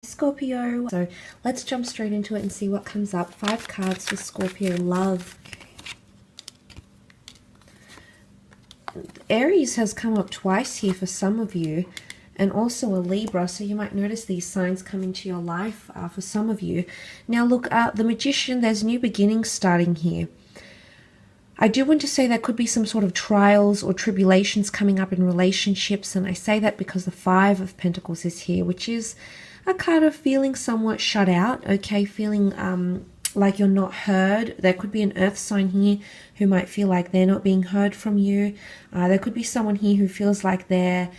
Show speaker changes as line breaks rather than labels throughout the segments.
Scorpio. So let's jump straight into it and see what comes up. 5 cards for Scorpio love. Aries has come up twice here for some of you, and also a Libra, so you might notice these signs come into your life for some of you. Now look, the Magician, there's new beginnings starting here. I do want to say there could be some sort of trials or tribulations coming up in relationships, and I say that because the 5 of Pentacles is here, which is a card of feeling somewhat shut out, okay, feeling like you're not heard. There could be an earth sign here who might feel like they're not being heard from you. There could be someone here who feels like they're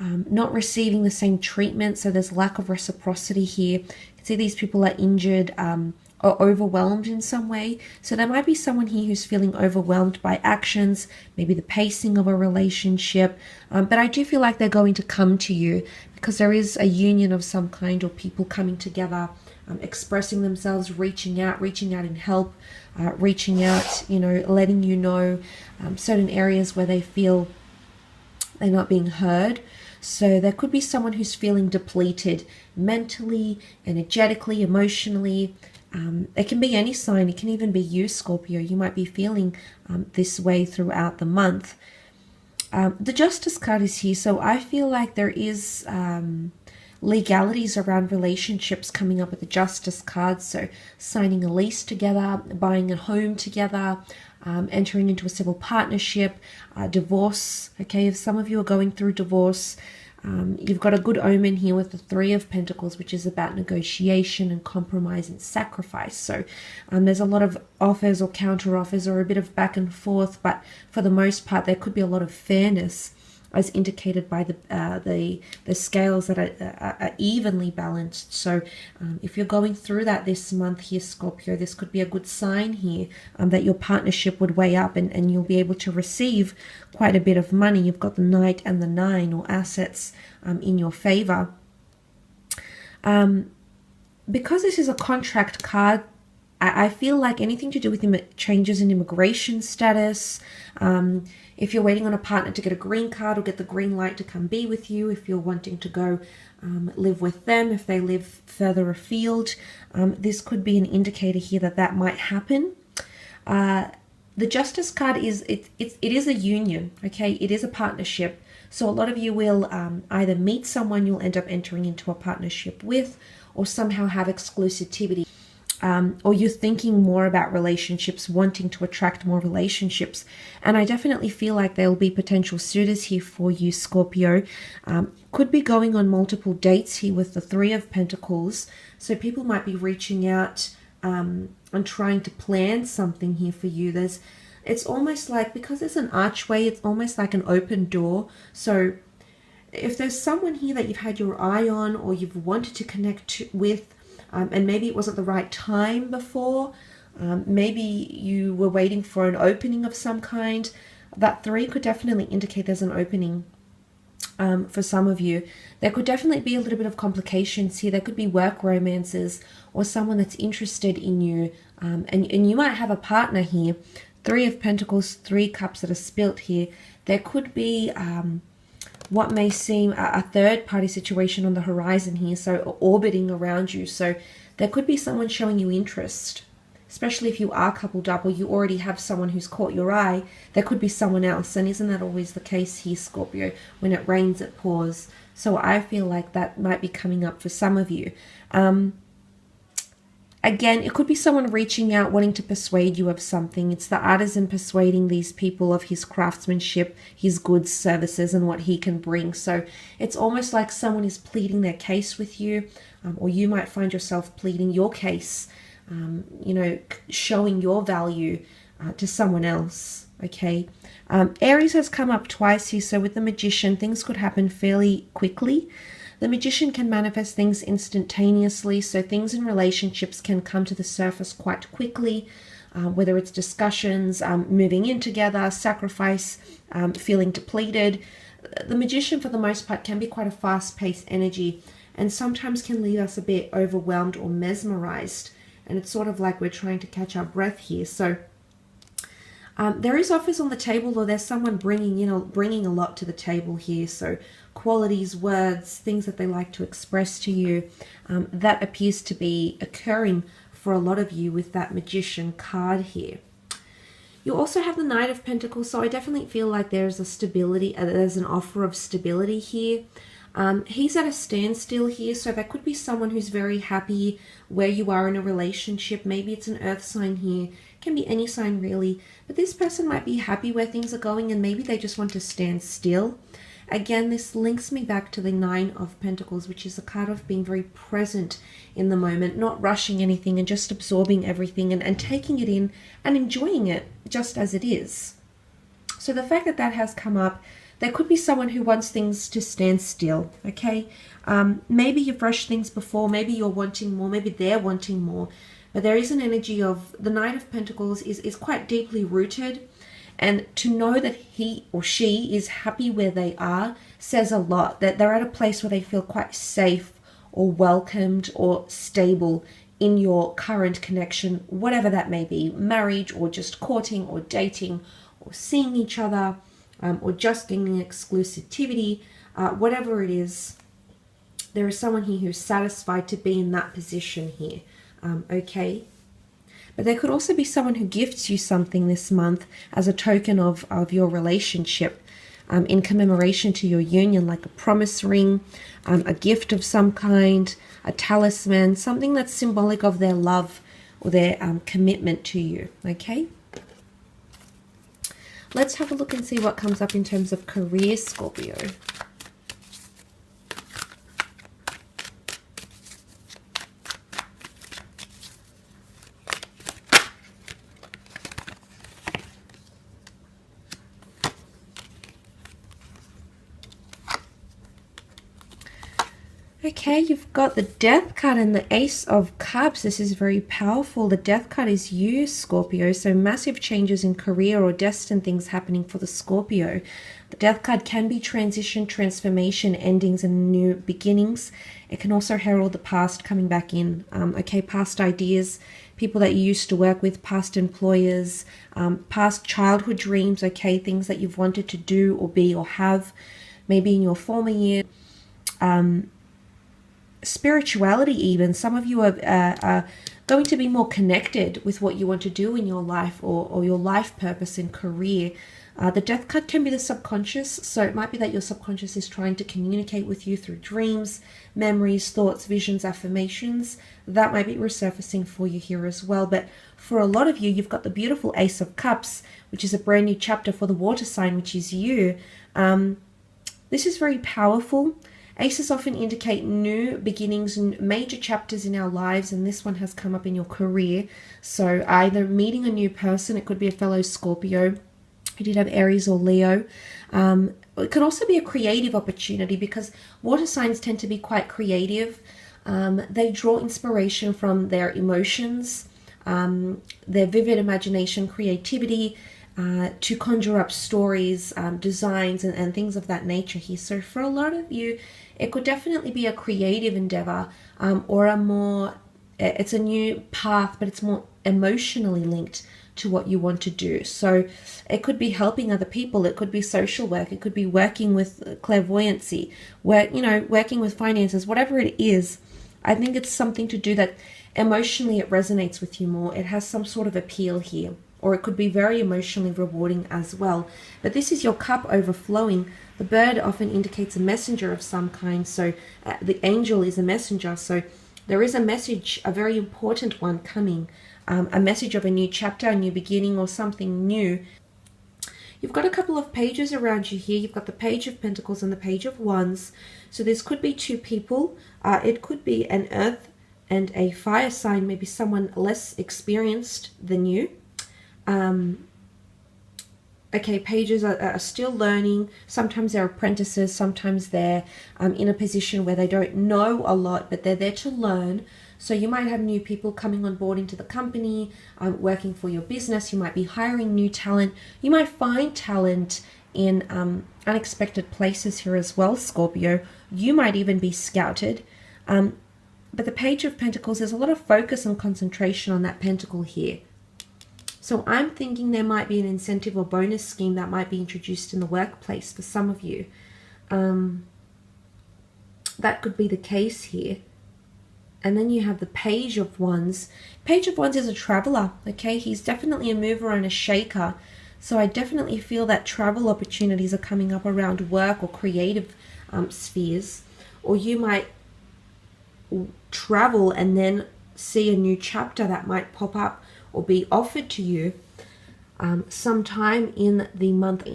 not receiving the same treatment, so there's lack of reciprocity here. You can see these people are injured or overwhelmed in some way. So there might be someone here who's feeling overwhelmed by actions, maybe the pacing of a relationship, but I do feel like they're going to come to you because there is a union of some kind, or people coming together, expressing themselves, reaching out in help, reaching out, you know, letting you know certain areas where they feel they're not being heard. So there could be someone who's feeling depleted mentally, energetically, emotionally. It can be any sign. It can even be you, Scorpio. You might be feeling this way throughout the month. The Justice card is here, so I feel like there is legalities around relationships coming up with the Justice card. So signing a lease together, buying a home together, entering into a civil partnership, divorce. Okay, if some of you are going through divorce, you've got a good omen here with the 3 of Pentacles, which is about negotiation and compromise and sacrifice. So there's a lot of offers or counter offers or a bit of back and forth, but for the most part there could be a lot of fairness as indicated by the scales that are evenly balanced. So if you're going through that this month here, Scorpio, this could be a good sign here that your partnership would weigh up and you'll be able to receive quite a bit of money. You've got the Knight and the 9, or assets, in your favor. Because this is a contract card, I feel like anything to do with changes in immigration status, if you're waiting on a partner to get a green card or get the green light to come be with you, if you're wanting to go live with them, if they live further afield, this could be an indicator here that that might happen. The Justice card is, it is a union, okay? It is a partnership. So a lot of you will either meet someone you'll end up entering into a partnership with, or somehow have exclusivity. Or you're thinking more about relationships, wanting to attract more relationships. And I definitely feel like there will be potential suitors here for you, Scorpio. Could be going on multiple dates here with the 3 of Pentacles. So people might be reaching out and trying to plan something here for you. It's almost like, because there's an archway, it's almost like an open door. So if there's someone here that you've had your eye on or you've wanted to connect with, and maybe it wasn't the right time before, maybe you were waiting for an opening of some kind, that 3 could definitely indicate there's an opening for some of you. There could definitely be a little bit of complications here. There could be work romances or someone that's interested in you, and you might have a partner here. 3 of Pentacles, 3 cups that are spilt here. There could be what may seem a third-party situation on the horizon here, so orbiting around you. So there could be someone showing you interest, especially if you are coupled up or you already have someone who's caught your eye. There could be someone else, and isn't that always the case here, Scorpio? When it rains, it pours. So I feel like that might be coming up for some of you. Again, it could be someone reaching out, wanting to persuade you of something. It's the artisan persuading these people of his craftsmanship, his goods, services, and what he can bring. So it's almost like someone is pleading their case with you, or you might find yourself pleading your case, you know, showing your value to someone else, okay? Aries has come up twice here, so with the Magician, things could happen fairly quickly. The Magician can manifest things instantaneously, so things in relationships can come to the surface quite quickly, whether it's discussions, moving in together, sacrifice, feeling depleted. The Magician, for the most part, can be quite a fast-paced energy and sometimes can leave us a bit overwhelmed or mesmerized. And it's sort of like we're trying to catch our breath here. So There is offers on the table, or there's someone bringing a lot to the table here. So qualities, words, things that they like to express to you, that appears to be occurring for a lot of you with that Magician card here. You also have the Knight of Pentacles, so I definitely feel like there's a stability, there's an offer of stability here. He's at a standstill here, so there could be someone who's very happy where you are in a relationship. Maybe it's an earth sign here. It can be any sign really. But this person might be happy where things are going, and maybe they just want to stand still. Again, this links me back to the Nine of Pentacles, which is a card of being very present in the moment, not rushing anything and just absorbing everything and taking it in and enjoying it just as it is. So the fact that that has come up, there could be someone who wants things to stand still, okay? Maybe you've rushed things before, maybe you're wanting more, maybe they're wanting more, but there is an energy of the Knight of Pentacles is quite deeply rooted, and to know that he or she is happy where they are says a lot, that they're at a place where they feel quite safe or welcomed or stable in your current connection, whatever that may be, marriage or just courting or dating or seeing each other, or just getting exclusivity, whatever it is, there is someone here who's satisfied to be in that position here, okay? But there could also be someone who gifts you something this month as a token of your relationship, in commemoration to your union, like a promise ring, a gift of some kind, a talisman, something that's symbolic of their love or their commitment to you, okay? Let's have a look and see what comes up in terms of career, Scorpio. Okay, you've got the Death card and the Ace of Cups. This is very powerful. The Death card is you, Scorpio. So massive changes in career or destined things happening for the Scorpio. The Death card can be transition, transformation, endings, and new beginnings. It can also herald the past coming back in. Okay, past ideas, people that you used to work with, past employers, past childhood dreams, okay, things that you've wanted to do or be or have, maybe in your former year. Spirituality even. Some of you are going to be more connected with what you want to do in your life or your life purpose and career. The Death card can be the subconscious, so it might be that your subconscious is trying to communicate with you through dreams, memories, thoughts, visions, affirmations. That might be resurfacing for you here as well. But for a lot of you, you've got the beautiful Ace of Cups, which is a brand new chapter for the water sign, which is you. This is very powerful. Aces often indicate new beginnings and major chapters in our lives, and this one has come up in your career. So either meeting a new person, it could be a fellow Scorpio who did have Aries or Leo. It could also be a creative opportunity because water signs tend to be quite creative. They draw inspiration from their emotions, their vivid imagination, creativity, to conjure up stories, designs, and things of that nature here. So for a lot of you, it could definitely be a creative endeavor, or it's a new path, but it's more emotionally linked to what you want to do. So it could be helping other people, it could be social work, it could be working with clairvoyancy, working with finances, whatever it is. I think it's something to do that emotionally it resonates with you more. It has some sort of appeal here. Or it could be very emotionally rewarding as well. But this is your cup overflowing. The bird often indicates a messenger of some kind. So the angel is a messenger. So there is a message, a very important one coming. A message of a new chapter, a new beginning, or something new. You've got a couple of pages around you here. You've got the Page of Pentacles and the Page of Wands. So this could be two people. It could be an earth and a fire sign, maybe someone less experienced than you. Okay, pages are still learning. Sometimes they're apprentices, sometimes they're in a position where they don't know a lot, but they're there to learn. So you might have new people coming on board into the company, working for your business. You might be hiring new talent. You might find talent in unexpected places here as well, Scorpio. You might even be scouted. But the Page of Pentacles, there's a lot of focus and concentration on that pentacle here. So I'm thinking there might be an incentive or bonus scheme that might be introduced in the workplace for some of you. That could be the case here. And then you have the Page of Wands. Page of Wands is a traveler, okay? He's definitely a mover and a shaker. So I definitely feel that travel opportunities are coming up around work or creative spheres. Or you might travel and then see a new chapter that might pop up or be offered to you sometime in the month.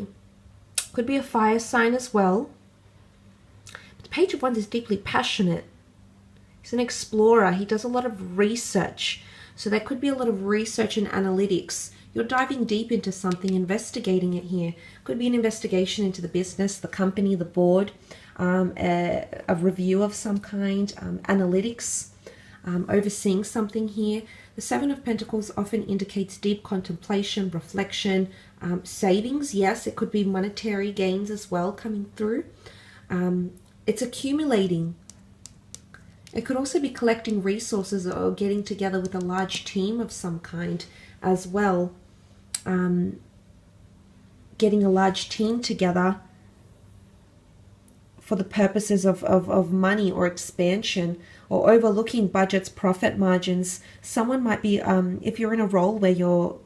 Could be a fire sign as well. But the Page of Wands is deeply passionate. He's an explorer. He does a lot of research. So there could be a lot of research and analytics. You're diving deep into something, investigating it here. Could be an investigation into the business, the company, the board, a review of some kind, analytics, overseeing something here. The Seven of Pentacles often indicates deep contemplation, reflection, savings. Yes, it could be monetary gains as well coming through. It's accumulating. It could also be collecting resources or getting together with a large team of some kind as well. Getting a large team together for the purposes of money or expansion, or overlooking budgets, profit margins. Someone might be, if you're in a role where you're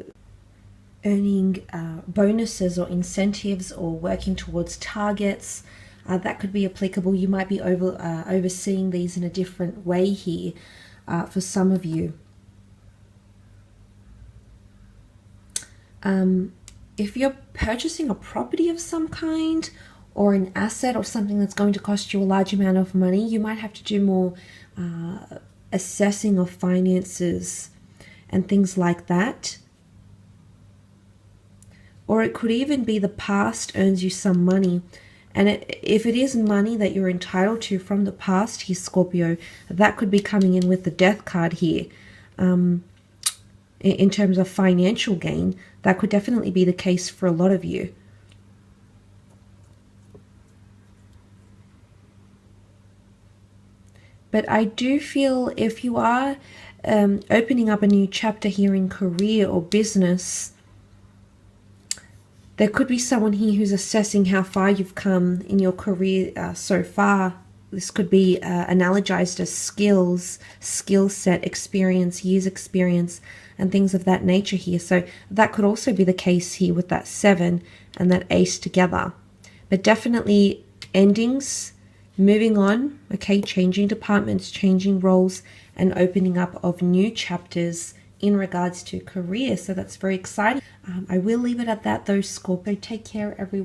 earning bonuses or incentives or working towards targets, that could be applicable. You might be overseeing these in a different way here for some of you. If you're purchasing a property of some kind or an asset or something that's going to cost you a large amount of money, you might have to do more assessing of finances and things like that. Or it could even be the past earns you some money. And if it is money that you're entitled to from the past here, Scorpio, that could be coming in with the Death card here. In terms of financial gain, that could definitely be the case for a lot of you. But I do feel if you are opening up a new chapter here in career or business, there could be someone here who's assessing how far you've come in your career so far. This could be analogized as skills, skill set, experience, years experience, and things of that nature here. So that could also be the case here with that 7 and that Ace together. But definitely endings, moving on, okay, changing departments, changing roles, and opening up of new chapters in regards to career. So that's very exciting. I will leave it at that though, Scorpio. Take care, everyone.